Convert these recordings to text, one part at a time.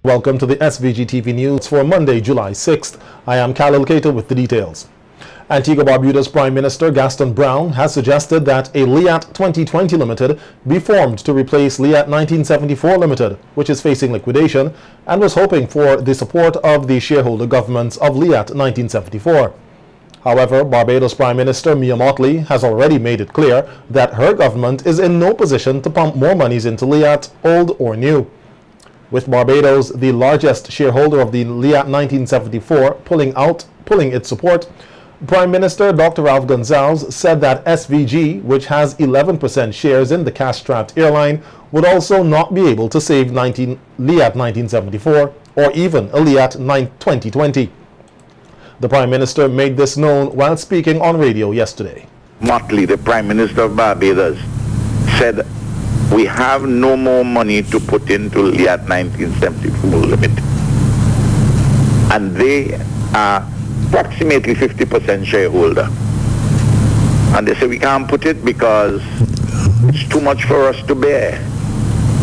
Welcome to the SVG-TV News for Monday, July 6th. I am Khalil Cato with the details. Antigua Barbuda's Prime Minister Gaston Brown has suggested that a LIAT 2020 Limited be formed to replace LIAT 1974 Limited, which is facing liquidation, and was hoping for the support of the shareholder governments of LIAT 1974. However, Barbados Prime Minister Mia Mottley has already made it clear that her government is in no position to pump more monies into LIAT, old or new. With Barbados, the largest shareholder of the LIAT 1974, pulling its support, Prime Minister Dr. Ralph Gonsalves said that SVG, which has 11% shares in the cash-strapped airline, would also not be able to save LIAT 1974 or even a LIAT 2020. The Prime Minister made this known while speaking on radio yesterday. Mottley, the Prime Minister of Barbados, said, "We have no more money to put into LIAT 1974 Limited." And they are approximately 50% shareholder. And they say we can't put it because it's too much for us to bear.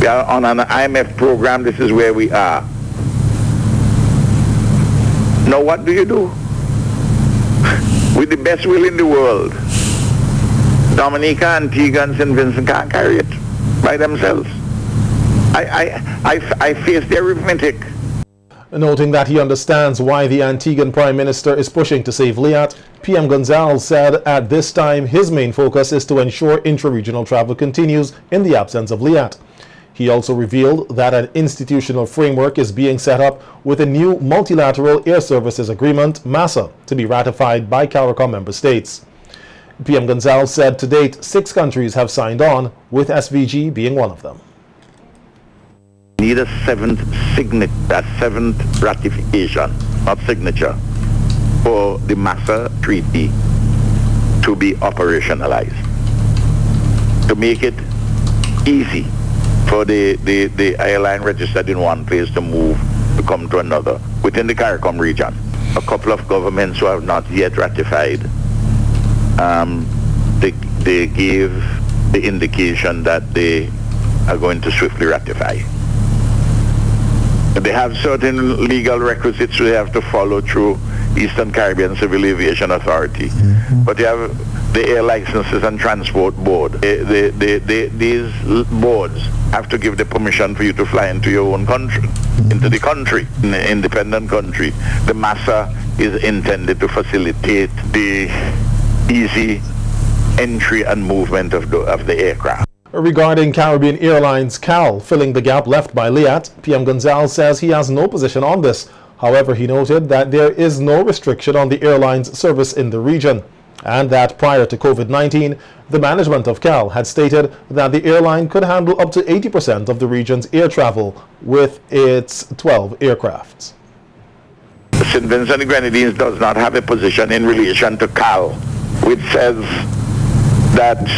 We are on an IMF program, this is where we are. Now what do you do? With the best will in the world, Dominica, Antigua and St. Vincent can't carry it by themselves. I face the arithmetic. Noting that he understands why the Antiguan Prime Minister is pushing to save LIAT, PM Gonsalves said at this time his main focus is to ensure intra-regional travel continues in the absence of LIAT. He also revealed that an institutional framework is being set up with a new Multilateral Air Services Agreement, MASA, to be ratified by CARICOM member states. PM Gonsalves said to date 6 countries have signed on, with SVG being one of them. Need a seventh ratification, not signature, for the MASA treaty to be operationalized, to make it easy for the airline registered in one place to move, to come to another within the CARICOM region. A couple of governments who have not yet ratified, they gave the indication that they are going to swiftly ratify. They have certain legal requisites they have to follow through Eastern Caribbean Civil Aviation Authority. But they have the Air Licenses and Transport Board. These boards have to give the permission for you to fly into your own country, into the country, in an independent country. The MASA is intended to facilitate the easy entry and movement of the aircraft. Regarding Caribbean Airlines CAL filling the gap left by LIAT, PM Gonsalves says he has no position on this. However, he noted that there is no restriction on the airline's service in the region, and that prior to COVID-19, the management of CAL had stated that the airline could handle up to 80% of the region's air travel with its 12 aircrafts. St. Vincent and Grenadines does not have a position in relation to CAL, which says that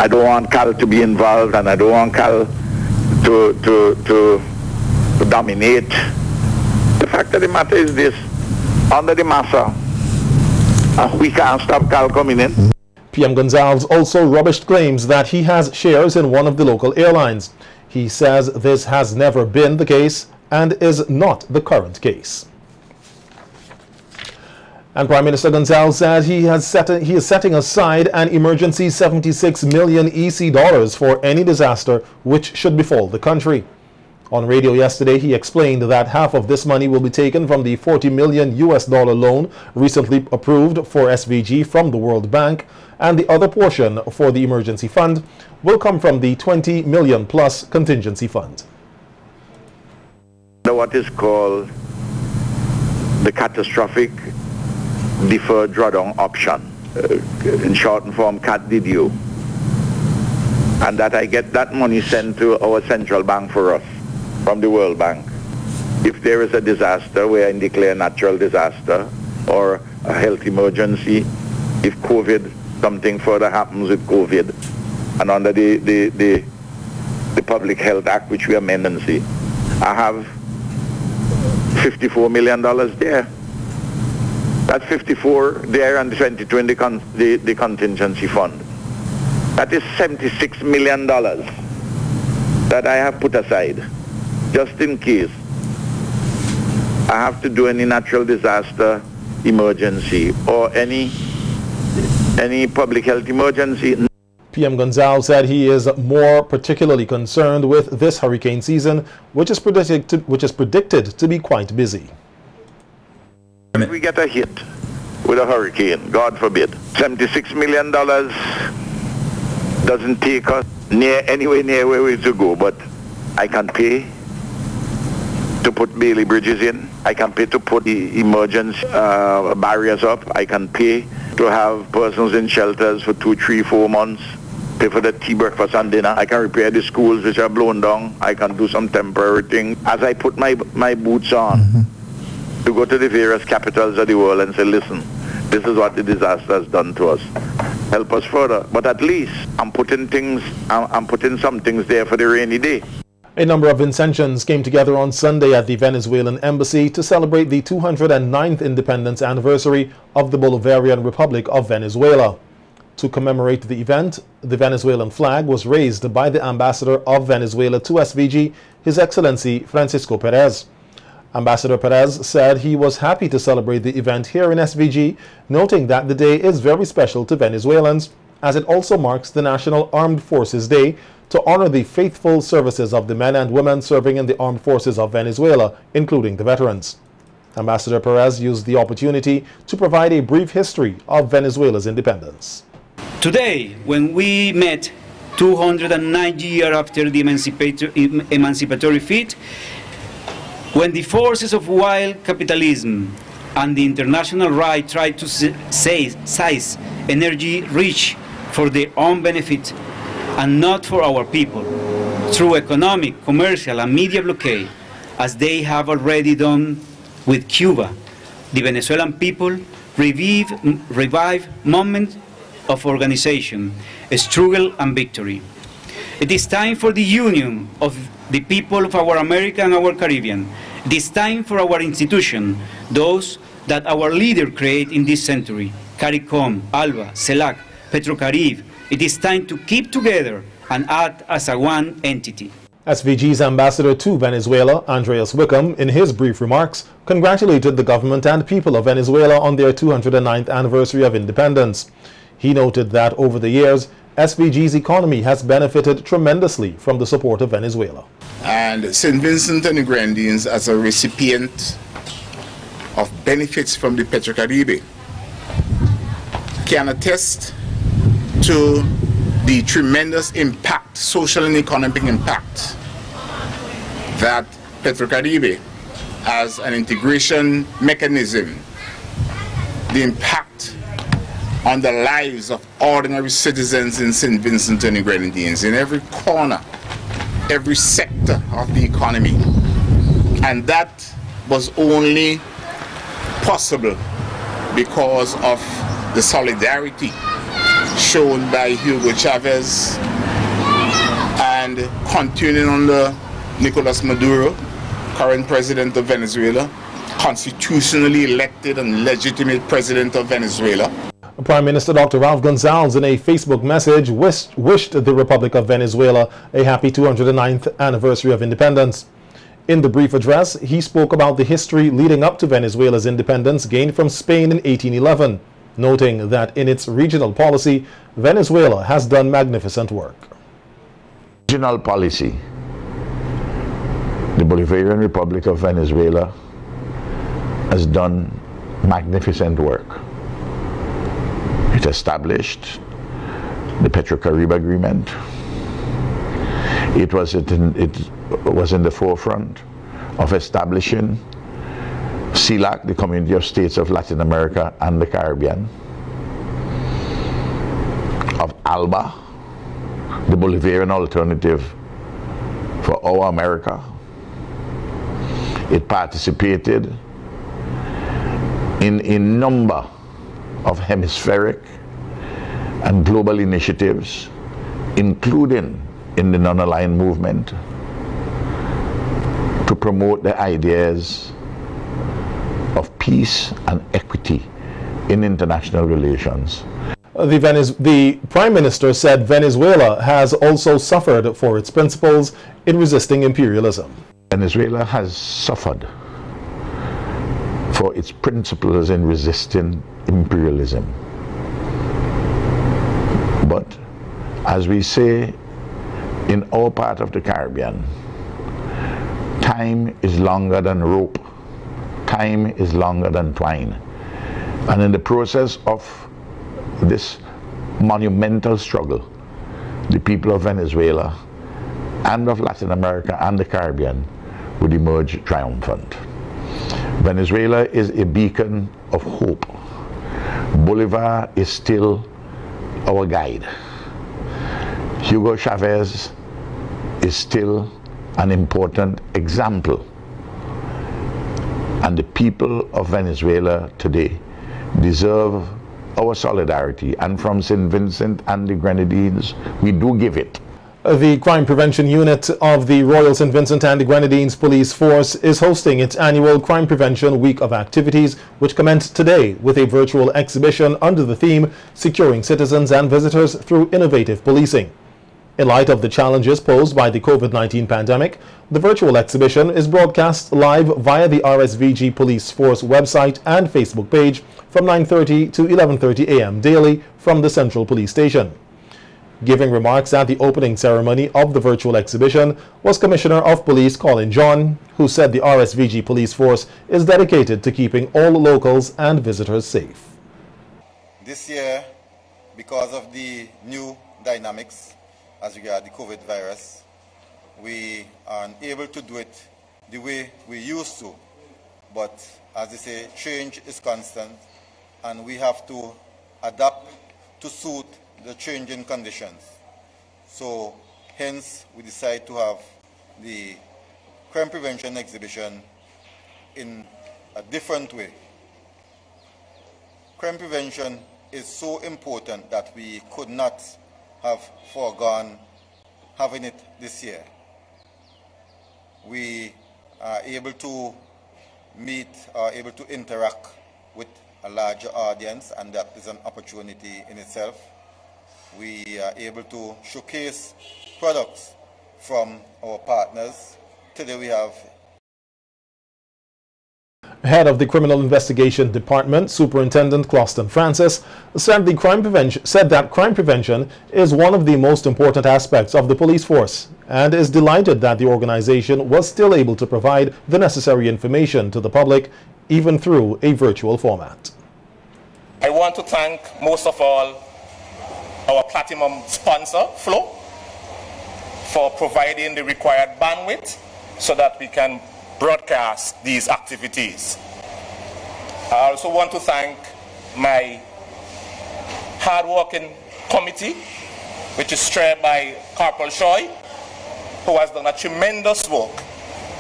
I don't want CAL to be involved and I don't want CAL to dominate. The fact of the matter is this: under the MASA, we can't stop CAL coming in. PM Gonsalves also rubbished claims that he has shares in one of the local airlines. He says this has never been the case and is not the current case. And Prime Minister Gonsalves said he is setting aside an emergency 76 million EC dollars for any disaster which should befall the country. On radio yesterday, he explained that half of this money will be taken from the $40 million loan recently approved for SVG from the World Bank, and the other portion for the emergency fund will come from the $20 million plus contingency fund. What is called the catastrophic deferred drawdown option, in short form CAT-DDO, and that I get that money sent to our central bank for us from the World Bank. If there is a disaster where I declare natural disaster or a health emergency, if COVID, something further happens with COVID, and under the Public Health Act, which we amend and see, I have $54 million there. That's 54 there and 22 in the contingency fund. That is $76 million that I have put aside, just in case I have to do any natural disaster emergency or any public health emergency. PM Gonzalez said he is more particularly concerned with this hurricane season, which is predicted to be quite busy. If we get a hit with a hurricane, God forbid, $76 million doesn't take us anywhere near where we to go, but I can pay to put Bailey bridges in. I can pay to put the emergency barriers up. I can pay to have persons in shelters for 2, 3, 4 months. Pay for the tea, breakfast and dinner. I can repair the schools which are blown down. I can do some temporary things. As I put my boots on to go to the various capitals of the world and say, listen, this is what the disaster has done to us. Help us further. But at least I'm putting some things there for the rainy day. A number of Vincentians came together on Sunday at the Venezuelan embassy to celebrate the 209th independence anniversary of the Bolivarian Republic of Venezuela. To commemorate the event, the Venezuelan flag was raised by the ambassador of Venezuela to SVG, His Excellency Francisco Perez. Ambassador Perez said he was happy to celebrate the event here in SVG, noting that the day is very special to Venezuelans, as it also marks the National Armed Forces Day to honor the faithful services of the men and women serving in the armed forces of Venezuela, including the veterans. Ambassador Perez used the opportunity to provide a brief history of Venezuela's independence. Today, when we met 209 years after the emancipatory feat, when the forces of wild capitalism and the international right tried to seize energy rich for their own benefit and not for our people, through economic, commercial and media blockade, as they have already done with Cuba, the Venezuelan people revive moments of organization, struggle and victory. It is time for the union of the people of our America and our Caribbean. It is time for our institution, those that our leaders create in this century, CARICOM, ALBA, CELAC, Petrocaribe. It is time to keep together and act as a one entity. SVG's ambassador to Venezuela, Andreas Wickham, in his brief remarks, congratulated the government and people of Venezuela on their 209th anniversary of independence. He noted that over the years, SVG's economy has benefited tremendously from the support of Venezuela. And St. Vincent and the Grenadines, as a recipient of benefits from the Petrocaribe, can attest to the tremendous impact, social and economic impact, that Petrocaribe as an integration mechanism, the impact on the lives of ordinary citizens in St. Vincent and the Grenadines, in every corner, every sector of the economy. And that was only possible because of the solidarity shown by Hugo Chavez and continuing under Nicolas Maduro, current president of Venezuela, constitutionally elected and legitimate president of Venezuela. Prime Minister Dr. Ralph Gonzalez, in a Facebook message, wished the Republic of Venezuela a happy 209th anniversary of independence. In the brief address, he spoke about the history leading up to Venezuela's independence gained from Spain in 1811, noting that in its regional policy, Venezuela has done magnificent work. Regional policy, the Bolivarian Republic of Venezuela has done magnificent work. It established the Petrocaribe Agreement. It was in the forefront of establishing CELAC, the Community of States of Latin America and the Caribbean, of ALBA, the Bolivarian alternative for our America. It participated in a number of hemispheric and global initiatives, including in the non-aligned movement, to promote the ideas of peace and equity in international relations. The Prime Minister said Venezuela has also suffered for its principles in resisting imperialism. Venezuela has suffered for its principles in resisting imperialism. But as we say in our part of the Caribbean, time is longer than rope, time is longer than twine. And in the process of this monumental struggle, the people of Venezuela and of Latin America and the Caribbean would emerge triumphant. Venezuela is a beacon of hope. Bolivar is still our guide. Hugo Chavez is still an important example. And the people of Venezuela today deserve our solidarity, and from St. Vincent and the Grenadines, we do give it. The Crime Prevention Unit of the Royal St. Vincent and the Grenadines Police Force is hosting its annual Crime Prevention Week of Activities, which commenced today with a virtual exhibition under the theme Securing Citizens and Visitors Through Innovative Policing. In light of the challenges posed by the COVID-19 pandemic, the virtual exhibition is broadcast live via the RSVG Police Force website and Facebook page from 9:30 to 11:30 a.m. daily from the Central Police Station. Giving remarks at the opening ceremony of the virtual exhibition was Commissioner of Police Colin John, who said the RSVG Police Force is dedicated to keeping all locals and visitors safe. This year, because of the new dynamics as regards the COVID virus, we are unable to do it the way we used to. But as they say, change is constant, and we have to adapt to suit the changing conditions. So hence we decide to have the crime prevention exhibition in a different way. Crime prevention is so important that we could not have foregone having it this year. We are able to meet, are able to interact with a larger audience, and that is an opportunity in itself. We are able to showcase products from our partners. Today we have Head of the Criminal Investigation Department, Superintendent Closton Francis, said that crime prevention is one of the most important aspects of the police force and is delighted that the organization was still able to provide the necessary information to the public even through a virtual format. I want to thank most of all our platinum sponsor, Flow, for providing the required bandwidth so that we can broadcast these activities. I also want to thank my hard-working committee, which is chaired by Corporal Shoy, who has done a tremendous work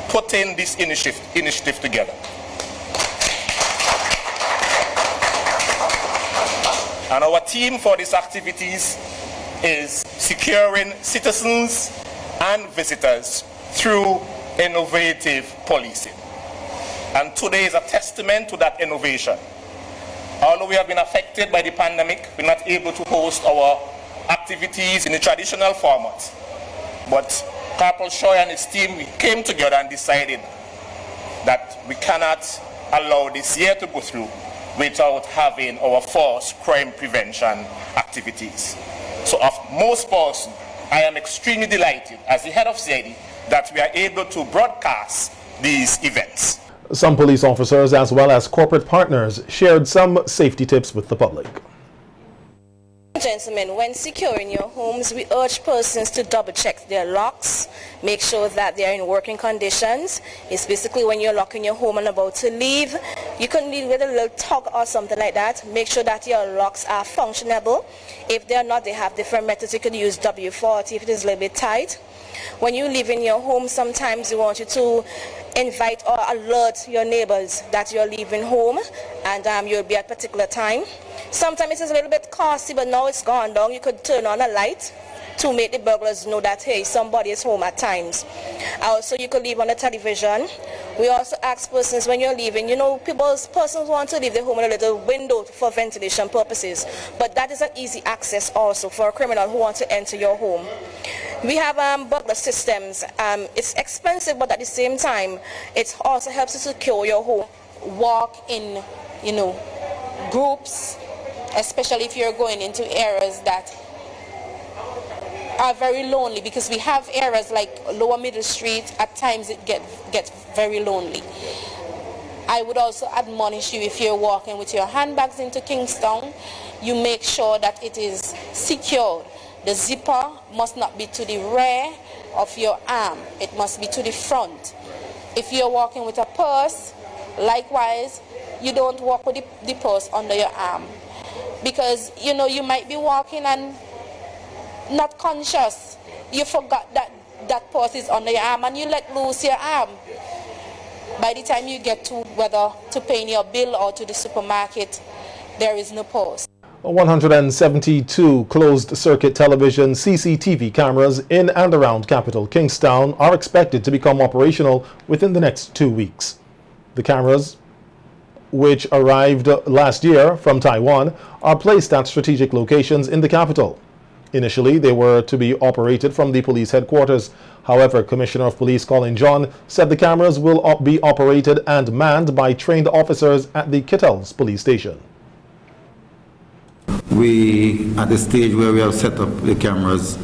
putting this initiative together. And our team for these activities is securing citizens and visitors through innovative policing. And today is a testament to that innovation. Although we have been affected by the pandemic, we're not able to host our activities in the traditional format. But Corporal Shoy and his team, we came together and decided that we cannot allow this year to go through without having our force crime prevention activities. So of most person, I am extremely delighted as the head of CID that we are able to broadcast these events. Some police officers as well as corporate partners shared some safety tips with the public. Gentlemen, when securing your homes, we urge persons to double check their locks, make sure that they are in working conditions. It's basically when you're locking your home and about to leave, you can leave with a little tug or something like that. Make sure that your locks are functionable. If they're not, they have different methods. You could use W40 if it is a little bit tight. When you live in your home, sometimes we want you to invite or alert your neighbors that you're leaving home and you'll be at a particular time. Sometimes it's a little bit costly, but now it's gone down. You could turn on a light to make the burglars know that, hey, somebody is home at times. Also, you could leave on the television. We also ask persons when you're leaving, you know, persons want to leave their home in a little window for ventilation purposes, but that is an easy access also for a criminal who wants to enter your home. We have burglar systems. It's expensive, but at the same time, it also helps to secure your home. walk in, you know, groups, especially if you're going into areas that are very lonely, because we have areas like Lower Middle Street, at times it gets very lonely. I would also admonish you, if you're walking with your handbags into Kingstown, you make sure that it is secured. The zipper must not be to the rear of your arm, it must be to the front. If you're walking with a purse, likewise, you don't walk with the purse under your arm, because you know you might be walking and not conscious, you forgot that purse is under your arm and you let loose your arm. By the time you get to whether to pay your bill or to the supermarket, there is no purse. 172 closed-circuit television CCTV cameras in and around capital Kingstown are expected to become operational within the next 2 weeks. The cameras, which arrived last year from Taiwan, are placed at strategic locations in the capital. Initially, they were to be operated from the police headquarters. However, Commissioner of Police Colin John said the cameras will be operated and manned by trained officers at the Kittels police station. We, at the stage where we have set up the cameras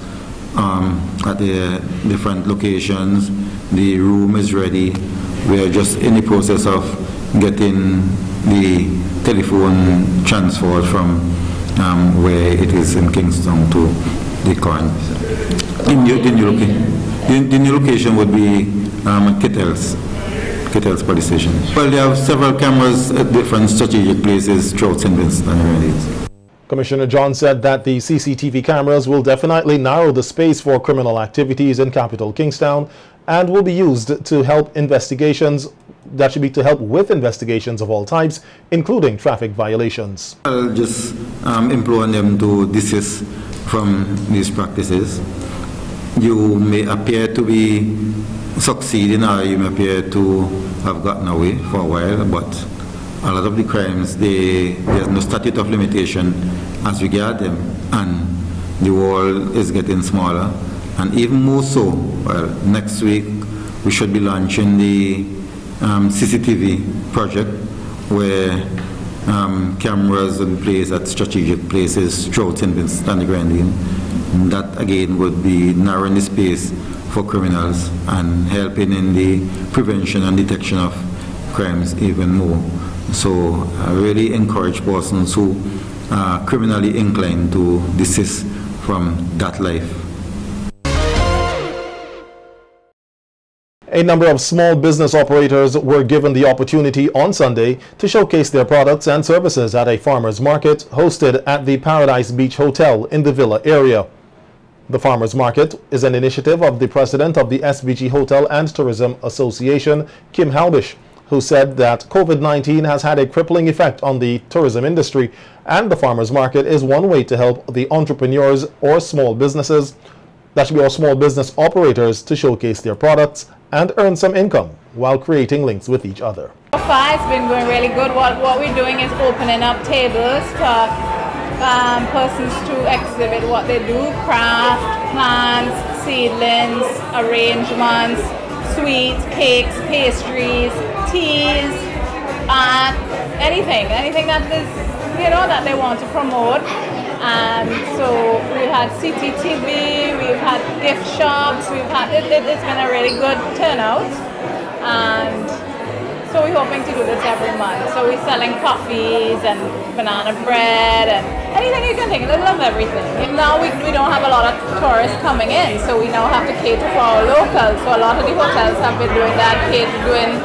at the different locations, the room is ready. We are just in the process of getting the telephone transferred from where it is in Kingston to the current. The new location would be Kittels police station. Well, they have several cameras at different strategic places throughout St. Vincent and the Grenadines. Commissioner John said that the CCTV cameras will definitely narrow the space for criminal activities in capital Kingstown and will be used to help investigations. That should be to help with investigations of all types, including traffic violations. I'll just implore them to desist from these practices. You may appear to be succeeding, or you may appear to have gotten away for a while, but a lot of the crimes, there's no statute of limitation as regard them, and the world is getting smaller. And even more so, well, next week we should be launching the CCTV project, where cameras will be placed at strategic places throughout St. Vincent and the Grenadines. That again would be narrowing the space for criminals and helping in the prevention and detection of crimes even more. So I really encourage persons who are criminally inclined to desist from that life. A number of small business operators were given the opportunity on Sunday to showcase their products and services at a farmers market hosted at the Paradise Beach Hotel in the Villa area. The farmers market is an initiative of the president of the SVG Hotel and Tourism Association, Kim Halbish, who said that COVID-19 has had a crippling effect on the tourism industry, and the farmers market is one way to help the entrepreneurs or small businesses, that should be our small business operators, to showcase their products and earn some income while creating links with each other. So far it's been going really good. What we're doing is opening up tables for persons to exhibit what they do: craft, plants, seedlings, arrangements, sweets, cakes, pastries, teas, anything that is, that they want to promote. So we've had SVG-TV, we've had gift shops, we've had it's been a really good turnout, and so we're hoping to do this every month. So we're selling coffees and banana bread and anything you can think of. I love everything. Now we don't have a lot of tourists coming in, so we now have to cater for our locals. So a lot of the hotels have been doing that, doing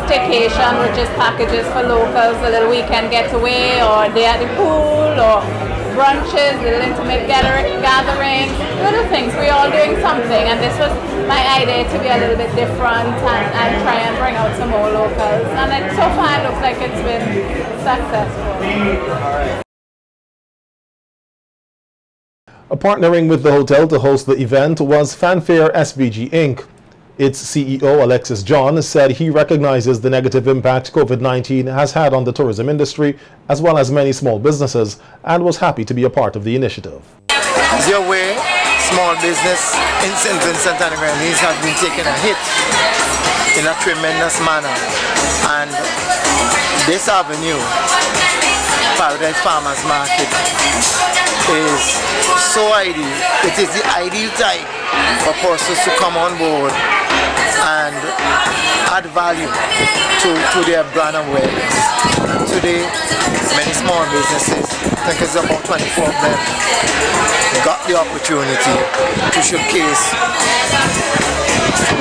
staycation, which is packages for locals, a little weekend getaway, or day at the pool, or brunches, little intimate gatherings, little things. We're all doing something, and this was my idea to be a little bit different and try and bring out some more locals. And so far it looks like it's been successful. Partnering with the hotel to host the event was Fanfare SVG Inc. Its CEO, Alexis John, said he recognizes the negative impact COVID-19 has had on the tourism industry, as well as many small businesses, and was happy to be a part of the initiative. Your way, small business in St. Vincent and the Grenadines have been taking a hit in a tremendous manner. And this avenue, Paradise Farmers Market, is so ideal. It is the ideal time for persons to come on board and add value to their brand awareness. And today, many small businesses, I think it's about 24 of them, got the opportunity to showcase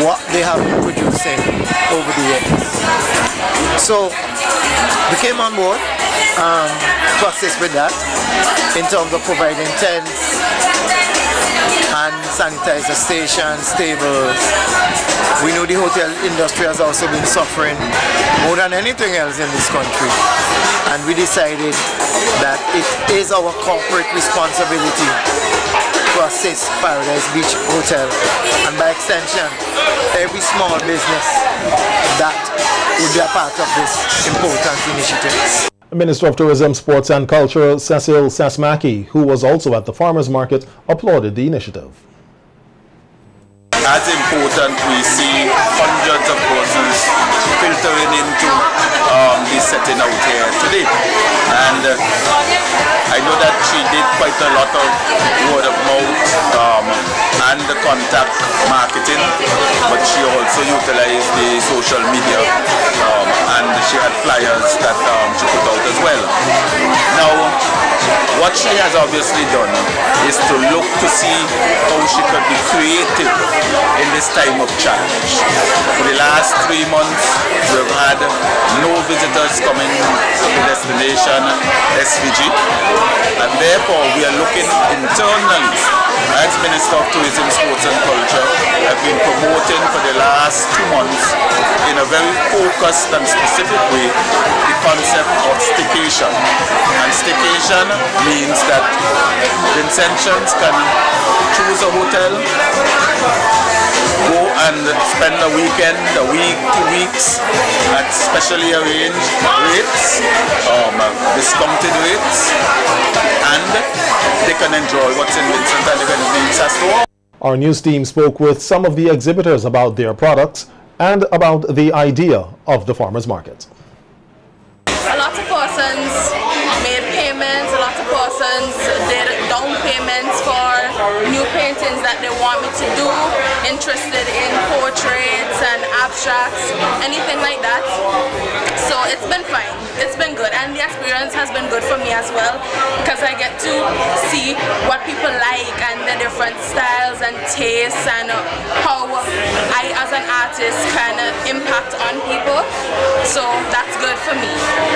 what they have been producing over the years. So we came on board to assist with that in terms of providing tents and sanitizer stations, tables. We know the hotel industry has also been suffering more than anything else in this country, and we decided that it is our corporate responsibility to assist Paradise Beach Hotel, and by extension every small business that would be a part of this important initiative. Minister of Tourism, Sports and Culture Cecil Sasmaki, who was also at the farmers market, applauded the initiative. As important, we see hundreds of persons filtering into the setting out here today, and I know that she did quite a lot of word of mouth and the contact marketing, but she also utilized the social media, and she had flyers that she put out as well. Now, what she has obviously done is to look to see how she could be creative in this time of challenge. For the last 3 months, we've had no visitors coming to the destination SVG, and therefore we are looking internally. As Minister of Tourism, Sports and Culture, I've been promoting for the last 2 months in a very focused and specific way the concept of staycation. And staycation means that Vincentians can choose a hotel, go and spend a weekend, a week, 2 weeks at specially arranged rates, discounted rates, and they can enjoy what's in Vincent and the Grenadines has to offer. Our news team spoke with some of the exhibitors about their products and about the idea of the farmers market. A lot of persons made payments, a lot of persons did down payments for new paintings that they want me to do, interested in portraits and abstracts, anything like that. So it's been fine, it's been good, and the experience has been good for me as well, because I get to see what people like and the different styles and tastes and how I as an artist can impact on people. So that's good for me.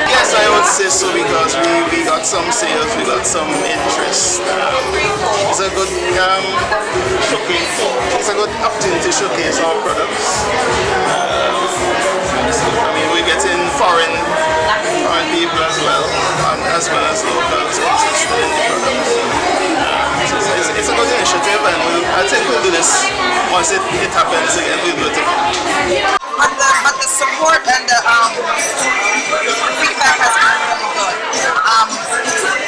Yes, I would say so, because we got some sales, we got some interest. It's a good showcase. It's a good opportunity to showcase our products. I mean, we're getting foreign people as well as locals interested in the products. It's a good initiative, and I think we'll do this once it happens again. We'll do it again. But the support and the feedback has been really good.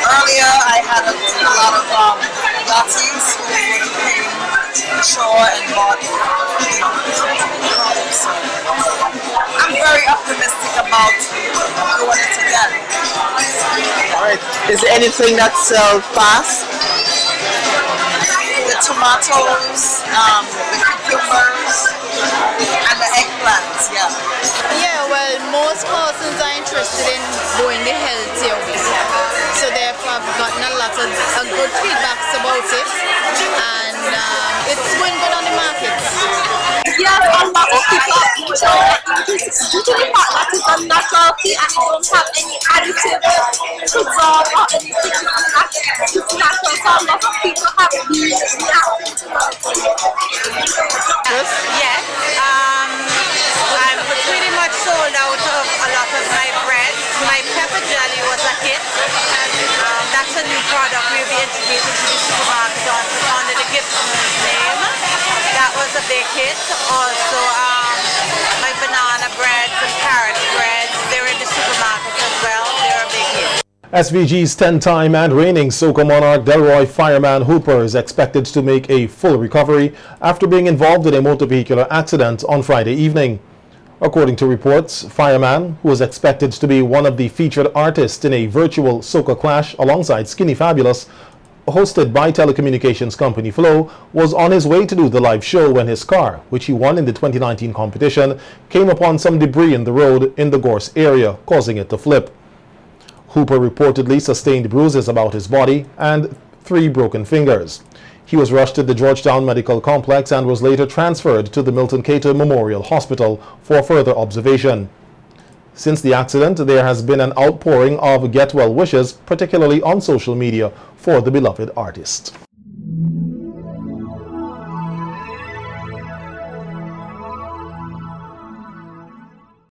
Earlier I had a lot of Nazis who would have came to shore and bought products. So I'm very optimistic about doing it again. Alright, is there anything that sells fast? The tomatoes, the cucumbers, and the eggplants, yeah. Yeah, well, most persons are interested in going the healthier way. So therefore I've gotten a lot of good feedbacks about it, and it's going good on the market. Yes, a lot of people enjoy it due to the fact that it's a natural tea and you don't have any additive preserve or anything like that. It's natural, so a lot of people have been reacting to it. Yes, I'm pretty much sold out of a lot of my breads. My pepper jelly was a hit. That's a new product we'll be introducing to the supermarket under the Gibson's name. That was a big hit. Also, my banana breads and carrot breads, they're in the supermarket as well. They're a big hit. SVG's 10-time and reigning Soca Monarch Delroy Fireman Hooper is expected to make a full recovery after being involved in a motor vehicular accident on Friday evening. According to reports, Fireman, who was expected to be one of the featured artists in a virtual soca clash alongside Skinny Fabulous, hosted by telecommunications company Flow, was on his way to do the live show when his car, which he won in the 2019 competition, came upon some debris in the road in the Gorse area, causing it to flip. Hooper reportedly sustained bruises about his body and 3 broken fingers. He was rushed to the Georgetown Medical Complex and was later transferred to the Milton Cater Memorial Hospital for further observation. Since the accident, there has been an outpouring of get-well wishes, particularly on social media, for the beloved artist.